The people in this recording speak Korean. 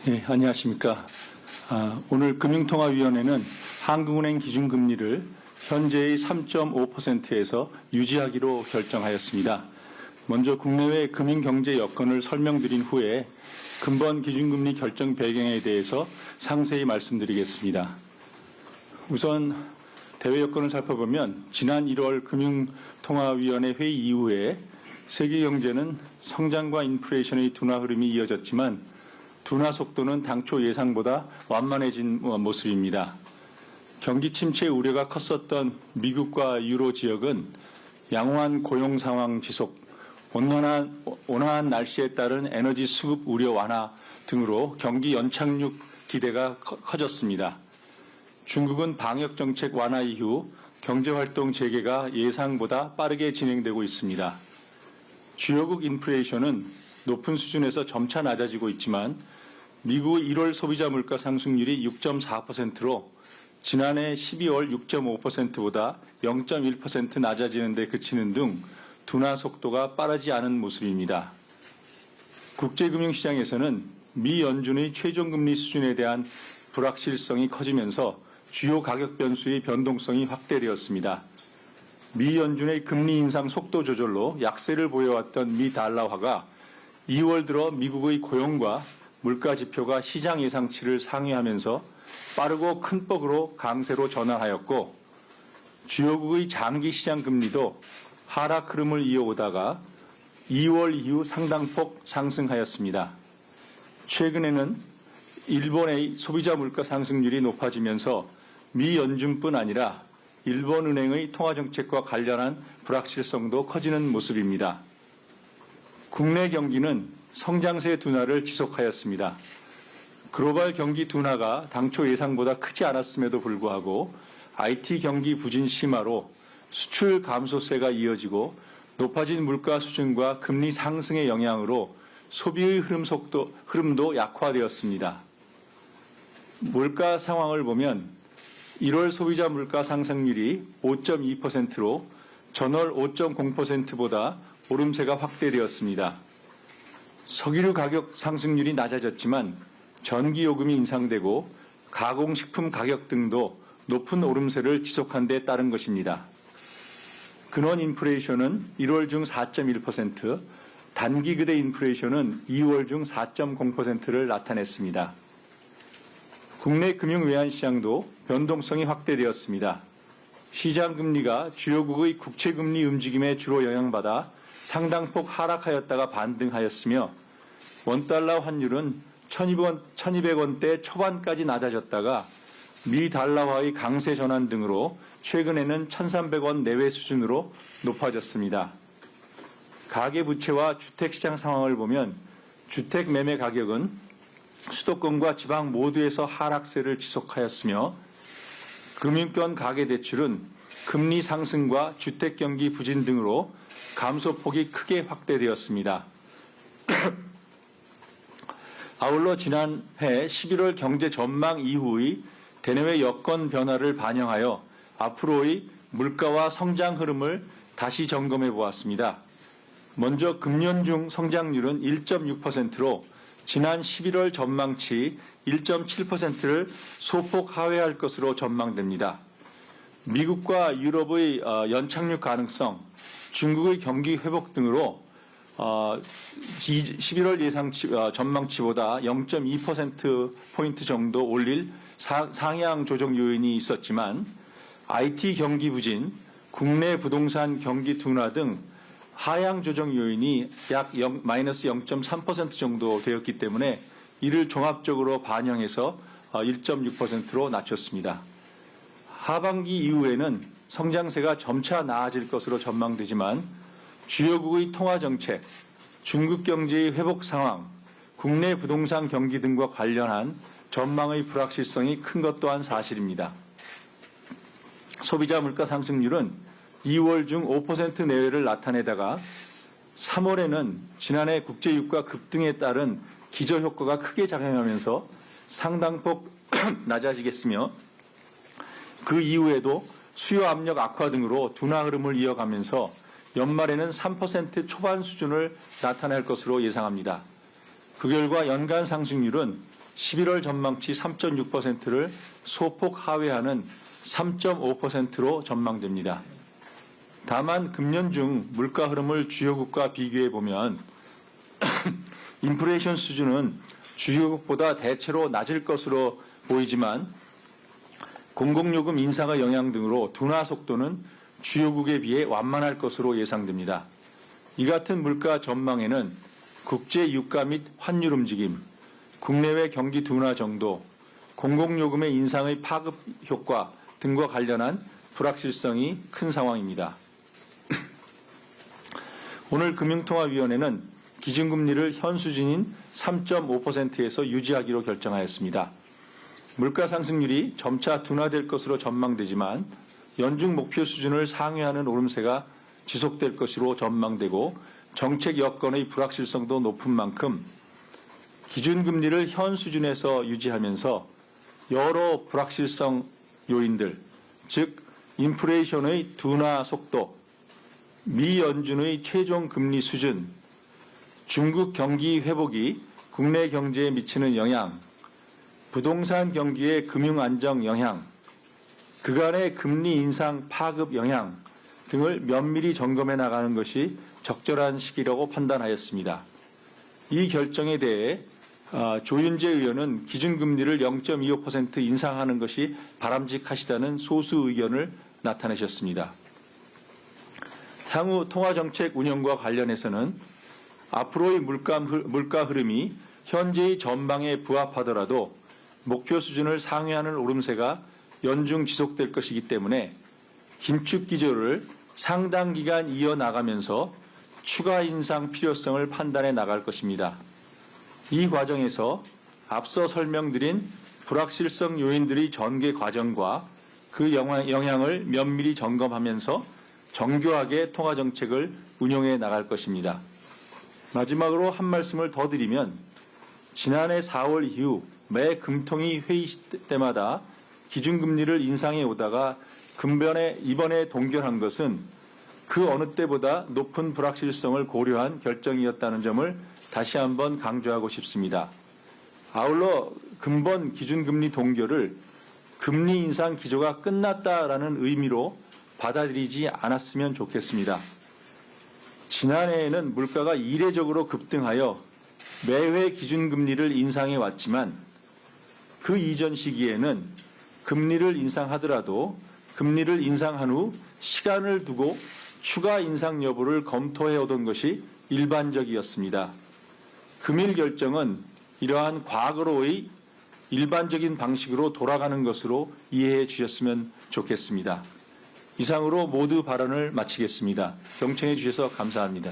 예, 안녕하십니까. 오늘 금융통화위원회는 한국은행 기준금리를 현재의 3.5%에서 유지하기로 결정하였습니다. 먼저 국내외 금융경제 여건을 설명드린 후에 근본 기준금리 결정 배경에 대해서 상세히 말씀드리겠습니다. 우선 대외 여건을 살펴보면 지난 1월 금융통화위원회 회의 이후에 세계 경제는 성장과 인플레이션의 둔화 흐름이 이어졌지만 둔화 속도는 당초 예상보다 완만해진 모습입니다. 경기 침체 우려가 컸었던 미국과 유로 지역은 양호한 고용 상황 지속, 온화한 날씨에 따른 에너지 수급 우려 완화 등으로 경기 연착륙 기대가 커졌습니다. 중국은 방역 정책 완화 이후 경제활동 재개가 예상보다 빠르게 진행되고 있습니다. 주요국 인플레이션은 높은 수준에서 점차 낮아지고 있지만 미국 1월 소비자 물가 상승률이 6.4%로 지난해 12월 6.5%보다 0.1% 낮아지는 데 그치는 등 둔화 속도가 빠르지 않은 모습입니다. 국제금융시장에서는 미 연준의 최종금리 수준에 대한 불확실성이 커지면서 주요 가격 변수의 변동성이 확대되었습니다. 미 연준의 금리 인상 속도 조절로 약세를 보여왔던 미 달러화가 2월 들어 미국의 고용과 물가 지표가 시장 예상치를 상회하면서 빠르고 큰 폭으로 강세로 전환하였고 주요국의 장기 시장 금리도 하락 흐름을 이어오다가 2월 이후 상당폭 상승하였습니다. 최근에는 일본의 소비자 물가 상승률이 높아지면서 미 연준뿐 아니라 일본은행의 통화정책과 관련한 불확실성도 커지는 모습입니다. 국내 경기는 성장세 둔화를 지속하였습니다. 글로벌 경기 둔화가 당초 예상보다 크지 않았음에도 불구하고 IT 경기 부진 심화로 수출 감소세가 이어지고 높아진 물가 수준과 금리 상승의 영향으로 소비의 흐름도 약화되었습니다. 물가 상황을 보면 1월 소비자 물가 상승률이 5.2%로 전월 5.0%보다 오름세가 확대되었습니다. 석유류 가격 상승률이 낮아졌지만 전기요금이 인상되고 가공식품 가격 등도 높은 오름세를 지속한 데 따른 것입니다. 근원 인플레이션은 1월 중 4.1%, 단기 그대 인플레이션은 2월 중 4.0%를 나타냈습니다. 국내 금융 외환시장도 변동성이 확대되었습니다. 시장금리가 주요국의 국채금리 움직임에 주로 영향받아 상당폭 하락하였다가 반등하였으며 원달러 환율은 1200원대 초반까지 낮아졌다가 미 달러화의 강세 전환 등으로 최근에는 1300원 내외 수준으로 높아졌습니다. 가계부채와 주택시장 상황을 보면 주택 매매 가격은 수도권과 지방 모두에서 하락세를 지속하였으며 금융권 가계대출은 금리 상승과 주택경기 부진 등으로 감소폭이 크게 확대되었습니다. 아울러 지난해 11월 경제 전망 이후의 대내외 여건 변화를 반영하여 앞으로의 물가와 성장 흐름을 다시 점검해 보았습니다. 먼저 금년 중 성장률은 1.6%로 지난 11월 전망치 1.7%를 소폭 하회할 것으로 전망됩니다. 미국과 유럽의 연착륙 가능성, 중국의 경기 회복 등으로 11월 예상치 전망치보다 0.2%포인트 정도 올릴 상향 조정 요인이 있었지만 IT 경기 부진, 국내 부동산 경기 둔화 등 하향 조정 요인이 약 마이너스 0.3% 정도 되었기 때문에 이를 종합적으로 반영해서 1.6%로 낮췄습니다. 하반기 이후에는 성장세가 점차 나아질 것으로 전망되지만 주요국의 통화정책, 중국 경제의 회복 상황, 국내 부동산 경기 등과 관련한 전망의 불확실성이 큰 것 또한 사실입니다. 소비자 물가 상승률은 2월 중 5% 내외를 나타내다가 3월에는 지난해 국제유가 급등에 따른 기저효과가 크게 작용하면서 상당폭 낮아지겠으며 그 이후에도 수요 압력 악화 등으로 둔화 흐름을 이어가면서 연말에는 3% 초반 수준을 나타낼 것으로 예상합니다. 그 결과 연간 상승률은 11월 전망치 3.6%를 소폭 하회하는 3.5%로 전망됩니다. 다만 금년 중 물가 흐름을 주요국과 비교해 보면 인플레이션 수준은 주요국보다 대체로 낮을 것으로 보이지만 공공요금 인상의 영향 등으로 둔화 속도는 주요국에 비해 완만할 것으로 예상됩니다. 이 같은 물가 전망에는 국제 유가 및 환율 움직임, 국내외 경기 둔화 정도, 공공요금의 인상의 파급 효과 등과 관련한 불확실성이 큰 상황입니다. 오늘 금융통화위원회는 기준금리를 현 수준인 3.5%에서 유지하기로 결정하였습니다. 물가 상승률이 점차 둔화될 것으로 전망되지만 연중 목표 수준을 상회하는 오름세가 지속될 것으로 전망되고 정책 여건의 불확실성도 높은 만큼 기준금리를 현 수준에서 유지하면서 여러 불확실성 요인들, 즉 인플레이션의 둔화 속도, 미 연준의 최종 금리 수준, 중국 경기 회복이 국내 경제에 미치는 영향, 부동산 경기의 금융 안정 영향, 그간의 금리 인상 파급 영향 등을 면밀히 점검해 나가는 것이 적절한 시기라고 판단하였습니다. 이 결정에 대해 조윤재 의원은 기준금리를 0.25% 인상하는 것이 바람직하시다는 소수 의견을 나타내셨습니다. 향후 통화정책 운영과 관련해서는 앞으로의 물가 흐름이 현재의 전망에 부합하더라도 목표 수준을 상회하는 오름세가 연중 지속될 것이기 때문에 긴축 기조를 상당 기간 이어나가면서 추가 인상 필요성을 판단해 나갈 것입니다. 이 과정에서 앞서 설명드린 불확실성 요인들의 전개 과정과 그 영향을 면밀히 점검하면서 정교하게 통화정책을 운용해 나갈 것입니다. 마지막으로 한 말씀을 더 드리면 지난해 4월 이후 매 금통위 회의 때마다 기준금리를 인상해 오다가 이번에 동결한 것은 그 어느 때보다 높은 불확실성을 고려한 결정이었다는 점을 다시 한번 강조하고 싶습니다. 아울러 근본 기준금리 동결을 금리 인상 기조가 끝났다라는 의미로 받아들이지 않았으면 좋겠습니다. 지난해에는 물가가 이례적으로 급등하여 매회 기준금리를 인상해 왔지만 그 이전 시기에는 금리를 인상하더라도 금리를 인상한 후 시간을 두고 추가 인상 여부를 검토해 오던 것이 일반적이었습니다. 금일 결정은 이러한 과거로의 일반적인 방식으로 돌아가는 것으로 이해해 주셨으면 좋겠습니다. 이상으로 모두 발언을 마치겠습니다. 경청해 주셔서 감사합니다.